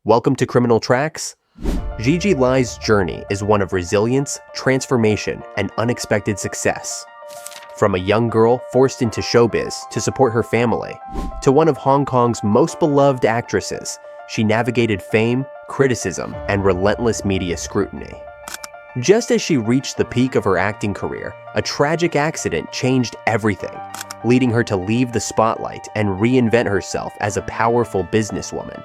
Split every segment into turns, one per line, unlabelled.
Welcome to Criminal Tracks. Gigi Lai's journey is one of resilience, transformation, and unexpected success. From a young girl forced into showbiz to support her family, to one of Hong Kong's most beloved actresses, she navigated fame, criticism, and relentless media scrutiny. Just as she reached the peak of her acting career, a tragic accident changed everything, leading her to leave the spotlight and reinvent herself as a powerful businesswoman.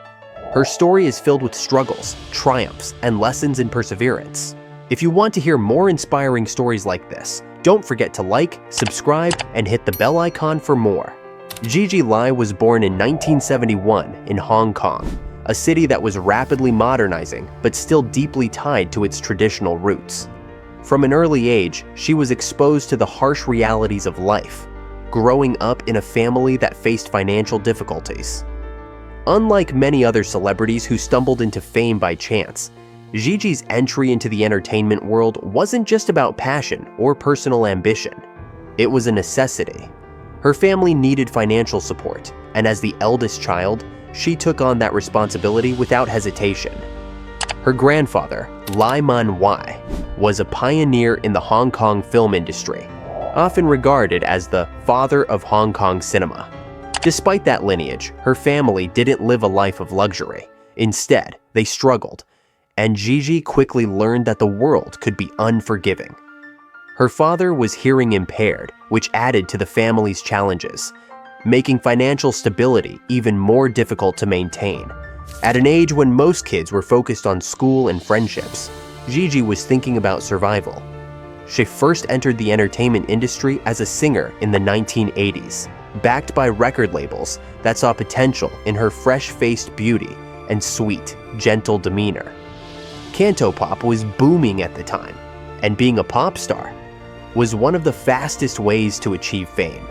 Her story is filled with struggles, triumphs, and lessons in perseverance. If you want to hear more inspiring stories like this, don't forget to like, subscribe, and hit the bell icon for more. Gigi Lai was born in 1971 in Hong Kong, a city that was rapidly modernizing but still deeply tied to its traditional roots. From an early age, she was exposed to the harsh realities of life, growing up in a family that faced financial difficulties. Unlike many other celebrities who stumbled into fame by chance, Gigi's entry into the entertainment world wasn't just about passion or personal ambition. It was a necessity. Her family needed financial support, and as the eldest child, she took on that responsibility without hesitation. Her grandfather, Lai Man Wai, was a pioneer in the Hong Kong film industry, often regarded as the father of Hong Kong cinema. Despite that lineage, her family didn't live a life of luxury. Instead, they struggled, and Gigi quickly learned that the world could be unforgiving. Her father was hearing impaired, which added to the family's challenges, making financial stability even more difficult to maintain. At an age when most kids were focused on school and friendships, Gigi was thinking about survival. She first entered the entertainment industry as a singer in the 1980s. Backed by record labels that saw potential in her fresh-faced beauty and sweet, gentle demeanor. Cantopop was booming at the time, and being a pop star was one of the fastest ways to achieve fame.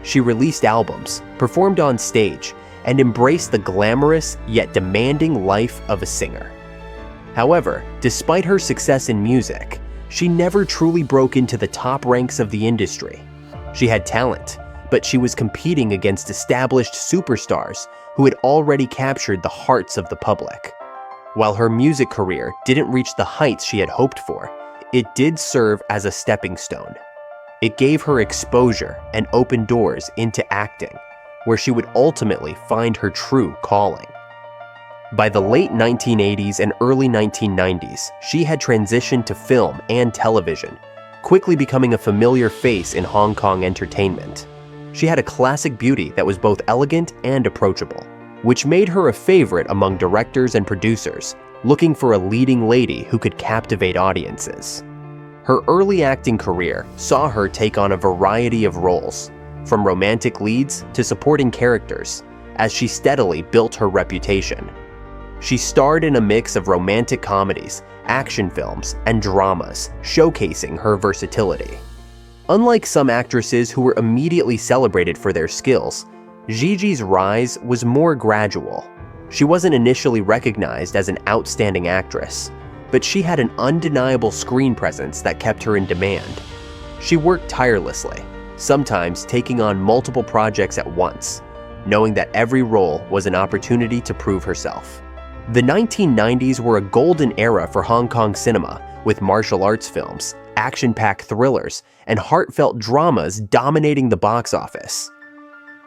She released albums, performed on stage, and embraced the glamorous yet demanding life of a singer. However, despite her success in music, she never truly broke into the top ranks of the industry. She had talent, but she was competing against established superstars who had already captured the hearts of the public. While her music career didn't reach the heights she had hoped for, it did serve as a stepping stone. It gave her exposure and opened doors into acting, where she would ultimately find her true calling. By the late 1980s and early 1990s, she had transitioned to film and television, quickly becoming a familiar face in Hong Kong entertainment. She had a classic beauty that was both elegant and approachable, which made her a favorite among directors and producers, looking for a leading lady who could captivate audiences. Her early acting career saw her take on a variety of roles, from romantic leads to supporting characters, as she steadily built her reputation. She starred in a mix of romantic comedies, action films, and dramas, showcasing her versatility. Unlike some actresses who were immediately celebrated for their skills, Gigi's rise was more gradual. She wasn't initially recognized as an outstanding actress, but she had an undeniable screen presence that kept her in demand. She worked tirelessly, sometimes taking on multiple projects at once, knowing that every role was an opportunity to prove herself. The 1990s were a golden era for Hong Kong cinema, with martial arts films, action-packed thrillers, and heartfelt dramas dominating the box office.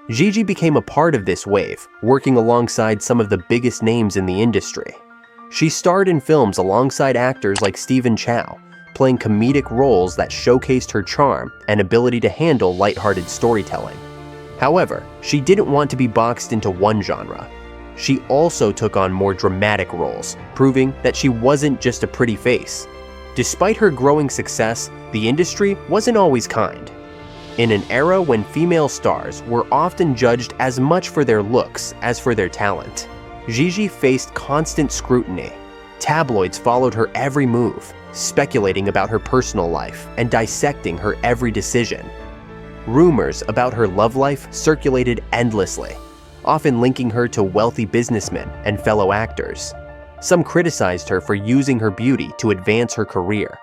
Gigi became a part of this wave, working alongside some of the biggest names in the industry. She starred in films alongside actors like Stephen Chow, playing comedic roles that showcased her charm and ability to handle lighthearted storytelling. However, she didn't want to be boxed into one genre. She also took on more dramatic roles, proving that she wasn't just a pretty face. Despite her growing success, the industry wasn't always kind. In an era when female stars were often judged as much for their looks as for their talent, Gigi faced constant scrutiny. Tabloids followed her every move, speculating about her personal life and dissecting her every decision. Rumors about her love life circulated endlessly, often linking her to wealthy businessmen and fellow actors. Some criticized her for using her beauty to advance her career,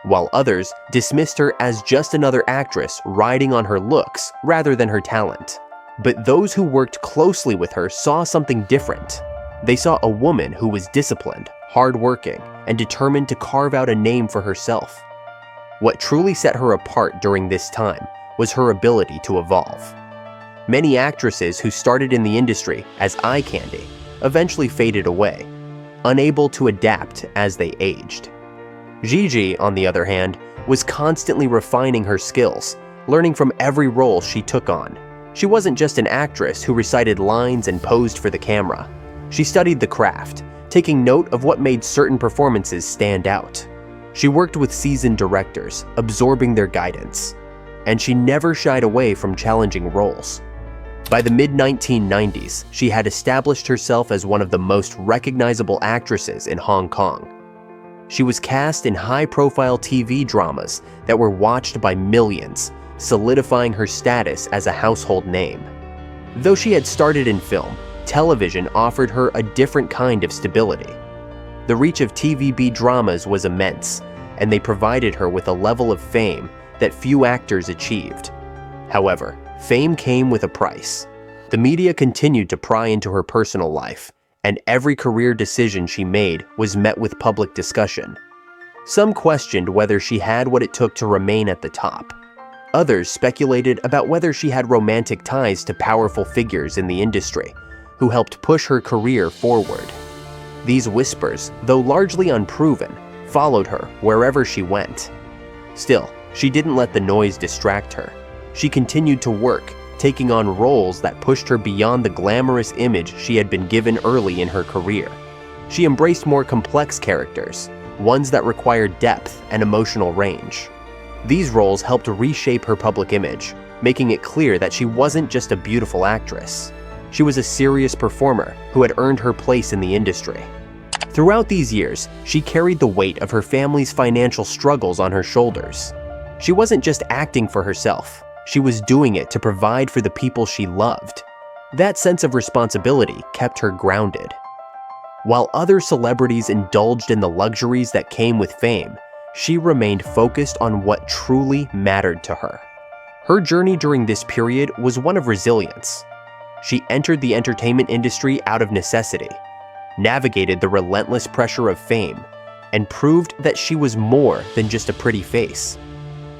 while others dismissed her as just another actress riding on her looks rather than her talent. But those who worked closely with her saw something different. They saw a woman who was disciplined, hardworking, and determined to carve out a name for herself. What truly set her apart during this time was her ability to evolve. Many actresses who started in the industry as eye candy eventually faded away, unable to adapt as they aged. Gigi, on the other hand, was constantly refining her skills, learning from every role she took on. She wasn't just an actress who recited lines and posed for the camera. She studied the craft, taking note of what made certain performances stand out. She worked with seasoned directors, absorbing their guidance, and she never shied away from challenging roles. By the mid-1990s, she had established herself as one of the most recognizable actresses in Hong Kong. She was cast in high-profile TV dramas that were watched by millions, solidifying her status as a household name. Though she had started in film, television offered her a different kind of stability. The reach of TVB dramas was immense, and they provided her with a level of fame that few actors achieved. However, fame came with a price. The media continued to pry into her personal life, and every career decision she made was met with public discussion. Some questioned whether she had what it took to remain at the top. Others speculated about whether she had romantic ties to powerful figures in the industry who helped push her career forward. These whispers, though largely unproven, followed her wherever she went. Still, she didn't let the noise distract her. She continued to work, taking on roles that pushed her beyond the glamorous image she had been given early in her career. She embraced more complex characters, ones that required depth and emotional range. These roles helped reshape her public image, making it clear that she wasn't just a beautiful actress. She was a serious performer who had earned her place in the industry. Throughout these years, she carried the weight of her family's financial struggles on her shoulders. She wasn't just acting for herself. She was doing it to provide for the people she loved. That sense of responsibility kept her grounded. While other celebrities indulged in the luxuries that came with fame, she remained focused on what truly mattered to her. Her journey during this period was one of resilience. She entered the entertainment industry out of necessity, navigated the relentless pressure of fame, and proved that she was more than just a pretty face.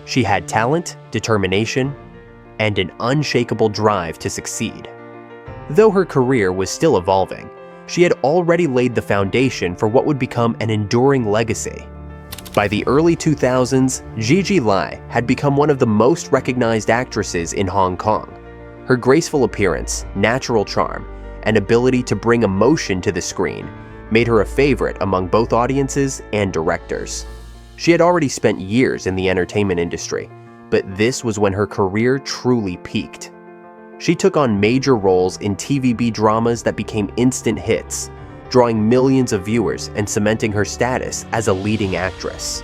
She had talent, determination, and an unshakable drive to succeed. Though her career was still evolving, she had already laid the foundation for what would become an enduring legacy. By the early 2000s, Gigi Lai had become one of the most recognized actresses in Hong Kong. Her graceful appearance, natural charm, and ability to bring emotion to the screen made her a favorite among both audiences and directors. She had already spent years in the entertainment industry, but this was when her career truly peaked. She took on major roles in TVB dramas that became instant hits, drawing millions of viewers and cementing her status as a leading actress.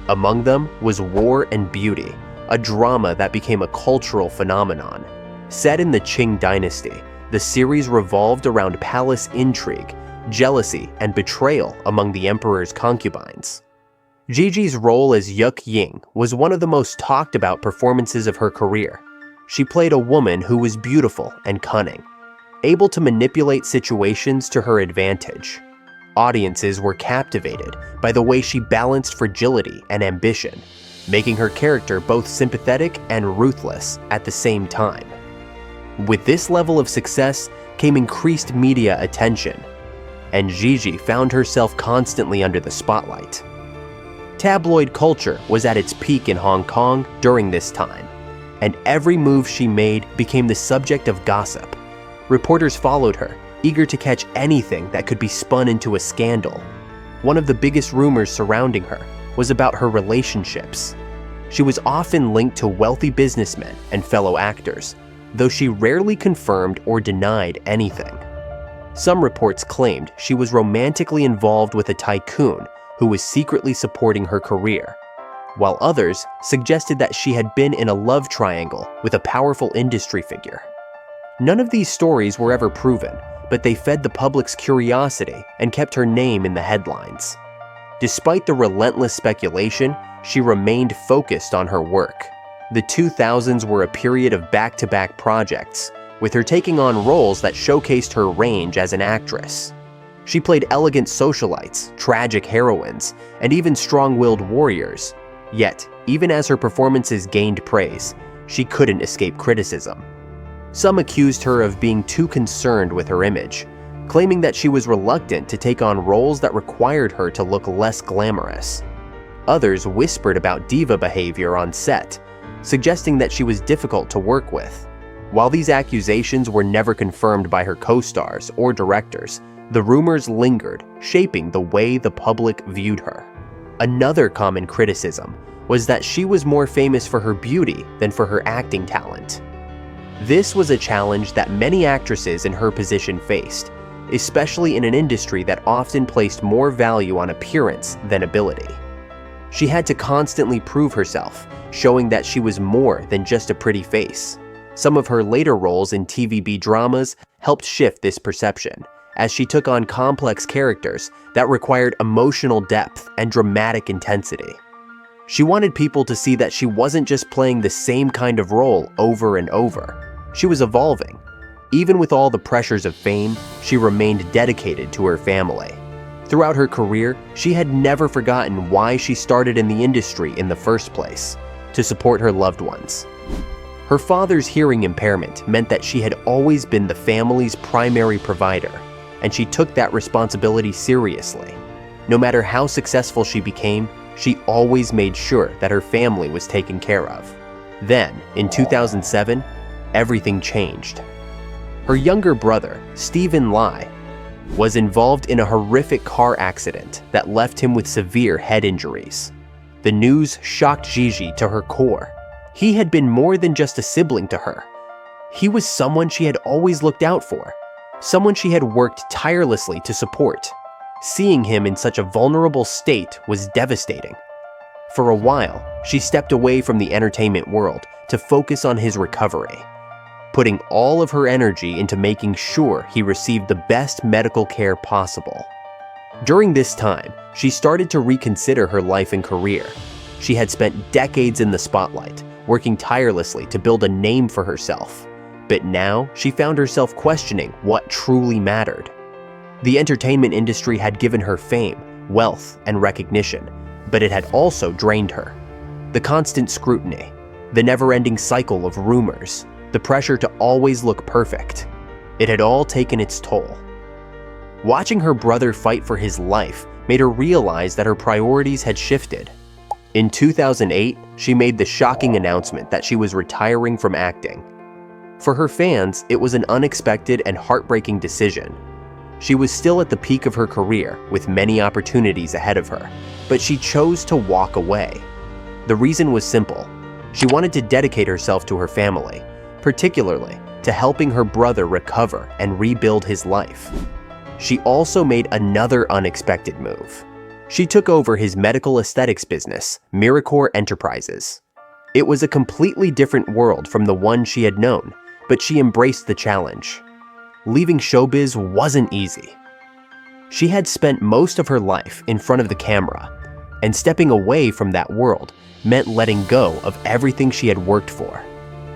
Among them was War and Beauty, a drama that became a cultural phenomenon. Set in the Qing dynasty, the series revolved around palace intrigue, jealousy, and betrayal among the emperor's concubines. Gigi's role as Yuk Ying was one of the most talked about performances of her career. She played a woman who was beautiful and cunning, able to manipulate situations to her advantage. Audiences were captivated by the way she balanced fragility and ambition, making her character both sympathetic and ruthless at the same time. With this level of success came increased media attention, and Gigi found herself constantly under the spotlight. Tabloid culture was at its peak in Hong Kong during this time, and every move she made became the subject of gossip. Reporters followed her, eager to catch anything that could be spun into a scandal. One of the biggest rumors surrounding her was about her relationships. She was often linked to wealthy businessmen and fellow actors, though she rarely confirmed or denied anything. Some reports claimed she was romantically involved with a tycoon who was secretly supporting her career, while others suggested that she had been in a love triangle with a powerful industry figure. None of these stories were ever proven, but they fed the public's curiosity and kept her name in the headlines. Despite the relentless speculation, she remained focused on her work. The 2000s were a period of back-to-back projects, with her taking on roles that showcased her range as an actress. She played elegant socialites, tragic heroines, and even strong-willed warriors. Yet, even as her performances gained praise, she couldn't escape criticism. Some accused her of being too concerned with her image, claiming that she was reluctant to take on roles that required her to look less glamorous. Others whispered about diva behavior on set, suggesting that she was difficult to work with. While these accusations were never confirmed by her co-stars or directors, the rumors lingered, shaping the way the public viewed her. Another common criticism was that she was more famous for her beauty than for her acting talent. This was a challenge that many actresses in her position faced, especially in an industry that often placed more value on appearance than ability. She had to constantly prove herself, showing that she was more than just a pretty face. Some of her later roles in TVB dramas helped shift this perception, as she took on complex characters that required emotional depth and dramatic intensity. She wanted people to see that she wasn't just playing the same kind of role over and over. She was evolving. Even with all the pressures of fame, she remained dedicated to her family. Throughout her career, she had never forgotten why she started in the industry in the first place: to support her loved ones. Her father's hearing impairment meant that she had always been the family's primary provider, and she took that responsibility seriously. No matter how successful she became, she always made sure that her family was taken care of. Then, in 2007, everything changed. Her younger brother, Gigi Lai, was involved in a horrific car accident that left him with severe head injuries. The news shocked Gigi to her core. He had been more than just a sibling to her. He was someone she had always looked out for, someone she had worked tirelessly to support. Seeing him in such a vulnerable state was devastating. For a while, she stepped away from the entertainment world to focus on his recovery, putting all of her energy into making sure he received the best medical care possible. During this time, she started to reconsider her life and career. She had spent decades in the spotlight, working tirelessly to build a name for herself. But now, she found herself questioning what truly mattered. The entertainment industry had given her fame, wealth, and recognition, but it had also drained her. The constant scrutiny, the never-ending cycle of rumors, the pressure to always look perfect. It had all taken its toll. Watching her brother fight for his life made her realize that her priorities had shifted. In 2008, she made the shocking announcement that she was retiring from acting. For her fans, it was an unexpected and heartbreaking decision. She was still at the peak of her career, with many opportunities ahead of her, but she chose to walk away. The reason was simple. She wanted to dedicate herself to her family, particularly to helping her brother recover and rebuild his life. She also made another unexpected move. She took over his medical aesthetics business, Miracor Enterprises. It was a completely different world from the one she had known, but she embraced the challenge. Leaving showbiz wasn't easy. She had spent most of her life in front of the camera, and stepping away from that world meant letting go of everything she had worked for.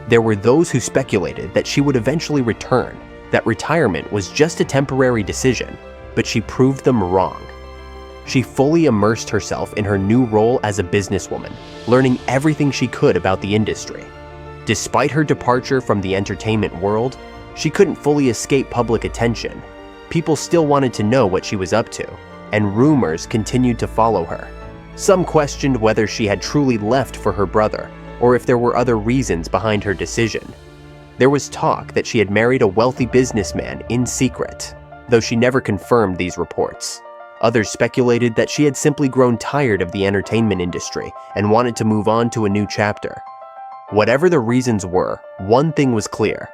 There were those who speculated that she would eventually return, that retirement was just a temporary decision, but she proved them wrong. She fully immersed herself in her new role as a businesswoman, learning everything she could about the industry. Despite her departure from the entertainment world, she couldn't fully escape public attention. People still wanted to know what she was up to, and rumors continued to follow her. Some questioned whether she had truly left for her brother, or if there were other reasons behind her decision. There was talk that she had married a wealthy businessman in secret, though she never confirmed these reports. Others speculated that she had simply grown tired of the entertainment industry and wanted to move on to a new chapter. Whatever the reasons were, one thing was clear.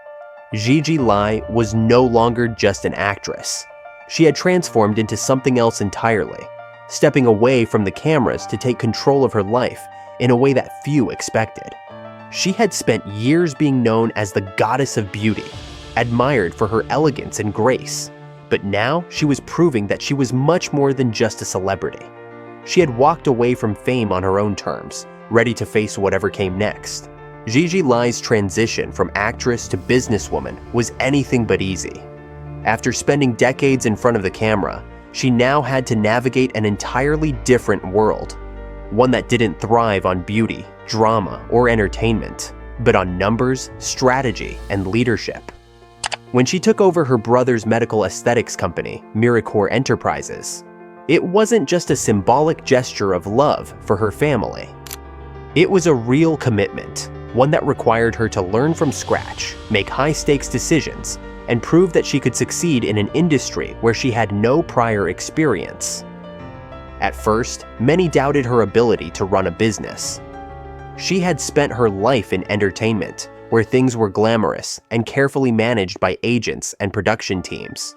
Gigi Lai was no longer just an actress. She had transformed into something else entirely, stepping away from the cameras to take control of her life in a way that few expected. She had spent years being known as the goddess of beauty, admired for her elegance and grace. But now she was proving that she was much more than just a celebrity. She had walked away from fame on her own terms, ready to face whatever came next. Gigi Lai's transition from actress to businesswoman was anything but easy. After spending decades in front of the camera, she now had to navigate an entirely different world, one that didn't thrive on beauty, drama, or entertainment, but on numbers, strategy, and leadership. When she took over her brother's medical aesthetics company, Miracor Enterprises, it wasn't just a symbolic gesture of love for her family. It was a real commitment, one that required her to learn from scratch, make high-stakes decisions, and prove that she could succeed in an industry where she had no prior experience. At first, many doubted her ability to run a business. She had spent her life in entertainment, where things were glamorous and carefully managed by agents and production teams.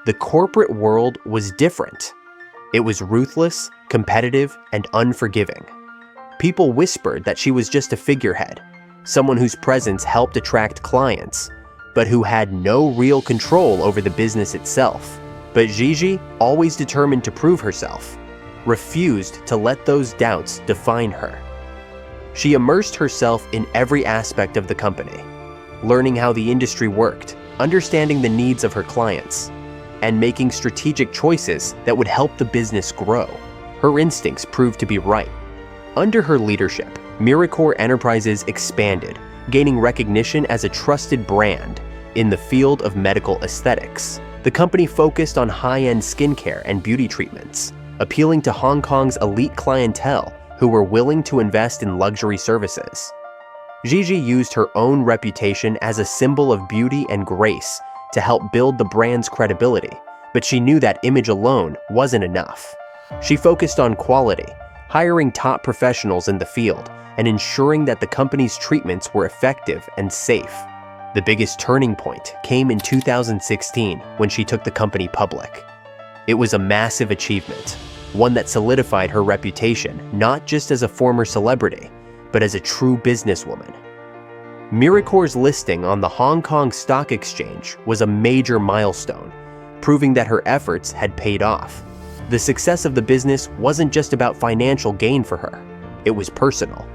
The corporate world was different. It was ruthless, competitive, and unforgiving. People whispered that she was just a figurehead, someone whose presence helped attract clients, but who had no real control over the business itself. But Gigi, always determined to prove herself, refused to let those doubts define her. She immersed herself in every aspect of the company, learning how the industry worked, understanding the needs of her clients, and making strategic choices that would help the business grow. Her instincts proved to be right. Under her leadership, Miracor Enterprises expanded, gaining recognition as a trusted brand in the field of medical aesthetics. The company focused on high-end skincare and beauty treatments, appealing to Hong Kong's elite clientele who were willing to invest in luxury services. Gigi used her own reputation as a symbol of beauty and grace to help build the brand's credibility, but she knew that image alone wasn't enough. She focused on quality, hiring top professionals in the field, and ensuring that the company's treatments were effective and safe. The biggest turning point came in 2016 when she took the company public. It was a massive achievement, one that solidified her reputation not just as a former celebrity, but as a true businesswoman. Miracor's listing on the Hong Kong Stock Exchange was a major milestone, proving that her efforts had paid off. The success of the business wasn't just about financial gain for her, it was personal.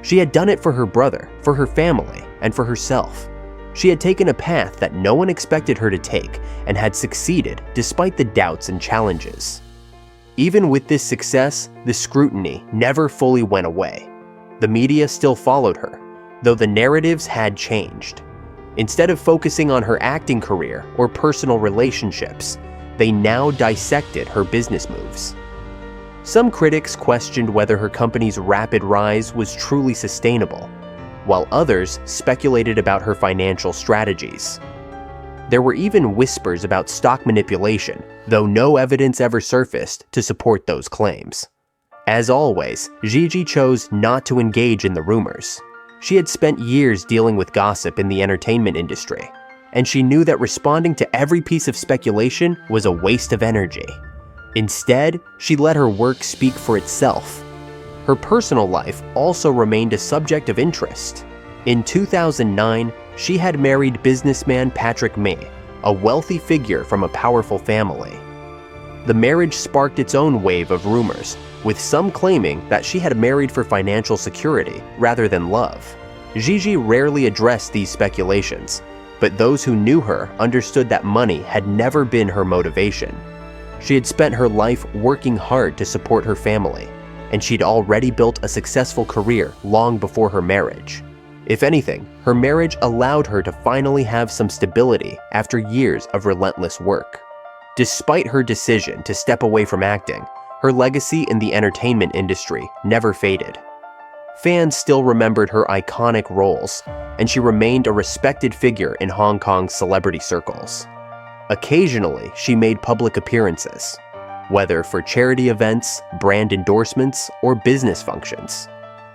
She had done it for her brother, for her family, and for herself. She had taken a path that no one expected her to take and had succeeded despite the doubts and challenges. Even with this success, the scrutiny never fully went away. The media still followed her, though the narratives had changed. Instead of focusing on her acting career or personal relationships, they now dissected her business moves. Some critics questioned whether her company's rapid rise was truly sustainable, while others speculated about her financial strategies. There were even whispers about stock manipulation, though no evidence ever surfaced to support those claims. As always, Gigi chose not to engage in the rumors. She had spent years dealing with gossip in the entertainment industry, and she knew that responding to every piece of speculation was a waste of energy. Instead, she let her work speak for itself. Her personal life also remained a subject of interest. In 2009, she had married businessman Patrick May, a wealthy figure from a powerful family. The marriage sparked its own wave of rumors, with some claiming that she had married for financial security rather than love. Gigi rarely addressed these speculations, but those who knew her understood that money had never been her motivation. She had spent her life working hard to support her family, and she'd already built a successful career long before her marriage. If anything, her marriage allowed her to finally have some stability after years of relentless work. Despite her decision to step away from acting, her legacy in the entertainment industry never faded. Fans still remembered her iconic roles, and she remained a respected figure in Hong Kong's celebrity circles. Occasionally, she made public appearances, whether for charity events, brand endorsements, or business functions.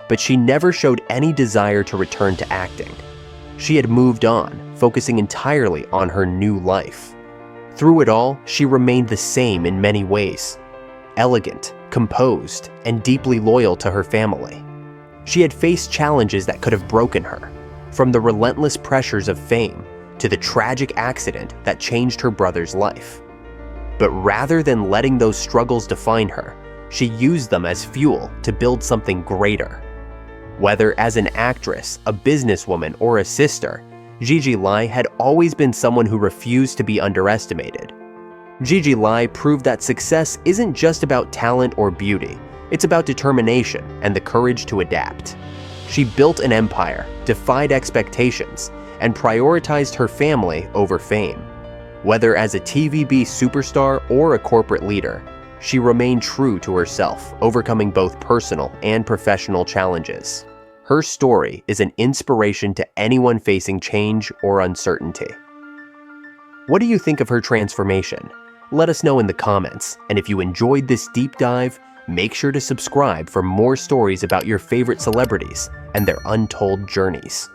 But she never showed any desire to return to acting. She had moved on, focusing entirely on her new life. Through it all, she remained the same in many ways: elegant, composed, and deeply loyal to her family. She had faced challenges that could have broken her, from the relentless pressures of fame to the tragic accident that changed her brother's life. But rather than letting those struggles define her, she used them as fuel to build something greater. Whether as an actress, a businesswoman, or a sister, Gigi Lai had always been someone who refused to be underestimated. Gigi Lai proved that success isn't just about talent or beauty, it's about determination and the courage to adapt. She built an empire, defied expectations, and prioritized her family over fame. Whether as a TVB superstar or a corporate leader, she remained true to herself, overcoming both personal and professional challenges. Her story is an inspiration to anyone facing change or uncertainty. What do you think of her transformation? Let us know in the comments, and if you enjoyed this deep dive, make sure to subscribe for more stories about your favorite celebrities and their untold journeys.